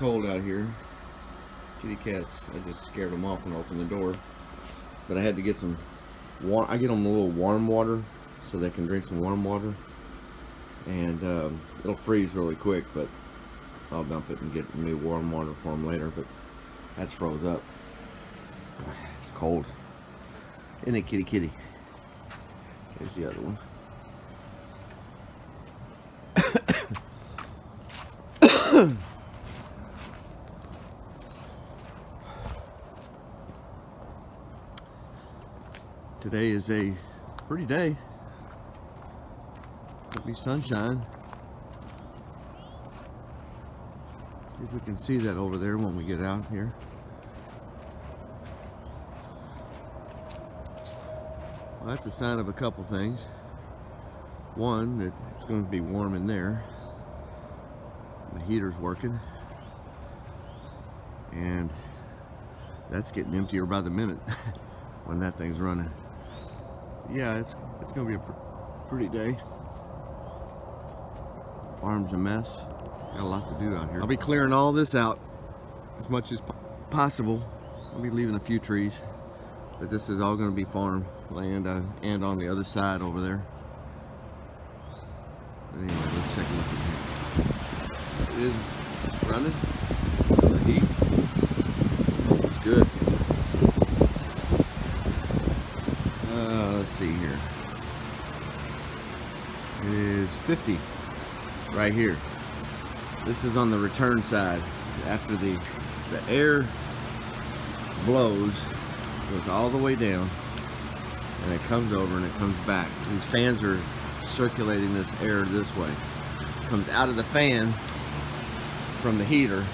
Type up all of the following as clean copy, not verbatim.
cold out here. Kitty cats, I just scared them off and opened the door. But I had to get some warm, I get them a little warm water so they can drink some warm water. And it'll freeze really quick, but I'll dump it and get new warm water for them later. But that's froze up. It's cold. Isn't it, kitty kitty? Here's the other one. Today is a pretty day. Could be sunshine. See if we can see that over there when we get out here. Well, that's a sign of a couple things. One, that it's going to be warm in there. The heater's working. And that's getting emptier by the minute when that thing's running. Yeah, it's going to be a pretty day. Farm's a mess. Got a lot to do out here. I'll be clearing all this out as much as possible. I'll be leaving a few trees, but this is all going to be farm land and on the other side over there. But anyway, let's take a look at here. It is running. The heat. It's good. Let's see here. It is 50 right here. This is on the return side. After the air blows, goes all the way down, and it comes over and it comes back. These fans are circulating this air this way. It comes out of the fan from the heater,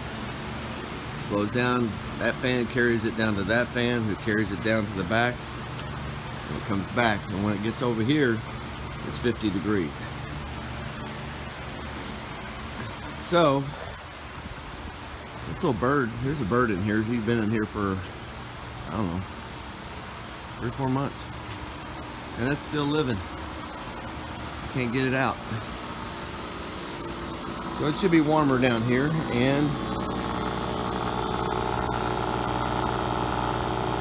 blows down, that fan carries it down to that fan, who carries it down to the back, and it comes back, and when it gets over here, it's 50 degrees. So, this little bird, there's a bird in here. He's been in here for, I don't know, 3 or 4 months. And it's still living. Can't get it out. So it should be warmer down here, and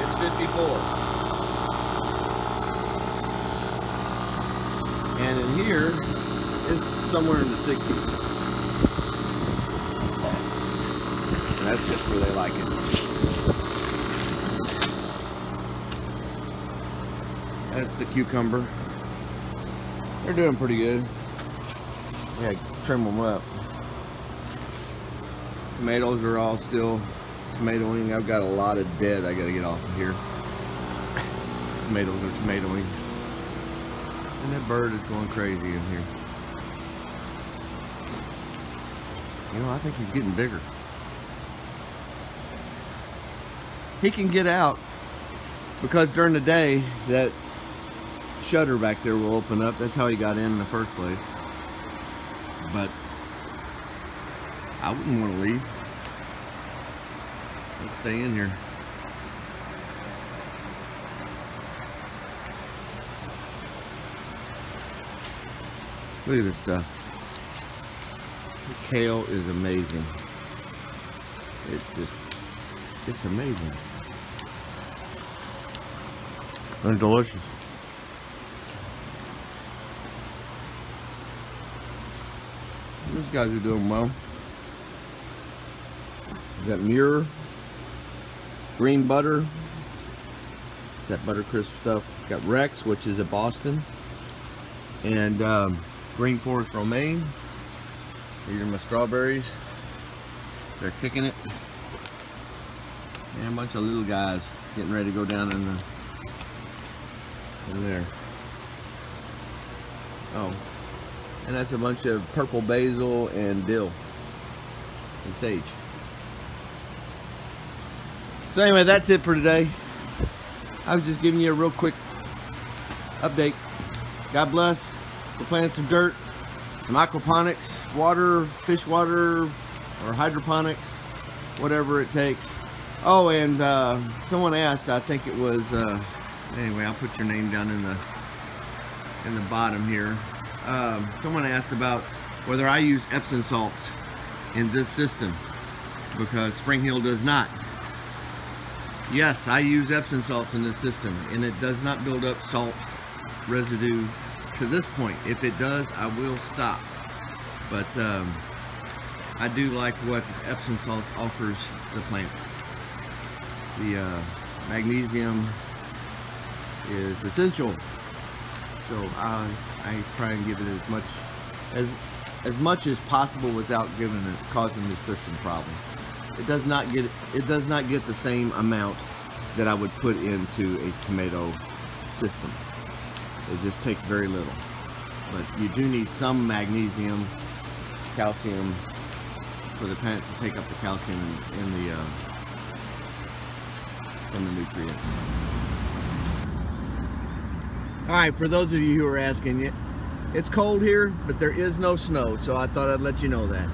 it's 54. And in here, it's somewhere in the 60s. That's just where they like it. That's the cucumber. They're doing pretty good. Yeah, trim them up. Tomatoes are all still tomatoing. I've got a lot of dead I gotta get off of here. Tomatoes are tomatoing. And that bird is going crazy in here. You know, I think he's getting bigger. He can get out because during the day that shutter back there will open up. That's how he got in the first place. But I wouldn't want to leave. Let's stay in here. Look at this stuff. The kale is amazing. It's amazing. And delicious. These guys are doing well. We got Muir, green butter. That Buttercrisp stuff. Got Rex, which is a Boston, and Green Forest Romaine. These are my strawberries. They're kicking it. And a bunch of little guys getting ready to go down in there. Oh, and that's a bunch of purple basil and dill and sage. So anyway, that's it for today. I was just giving you a real quick update. God bless. We're planting some dirt, some aquaponics, water, fish water, or hydroponics, whatever it takes. Oh, and someone asked, I think it was, anyway, I'll put your name down in the bottom here. Someone asked about whether I use Epsom salts in this system. because Spring Hill does not. Yes, I use Epsom salts in this system, and it does not build up salt residue to this point. If it does, I will stop. But I do like what Epsom salt offers the plant. The magnesium is essential, so I try and give it as much as possible without causing the system problems. It does not get the same amount that I would put into a tomato system. It just takes very little. But you do need some magnesium, calcium, for the plant to take up the calcium in the nutrients. Alright, for those of you who are asking, it's cold here, but there is no snow, so I thought I'd let you know that.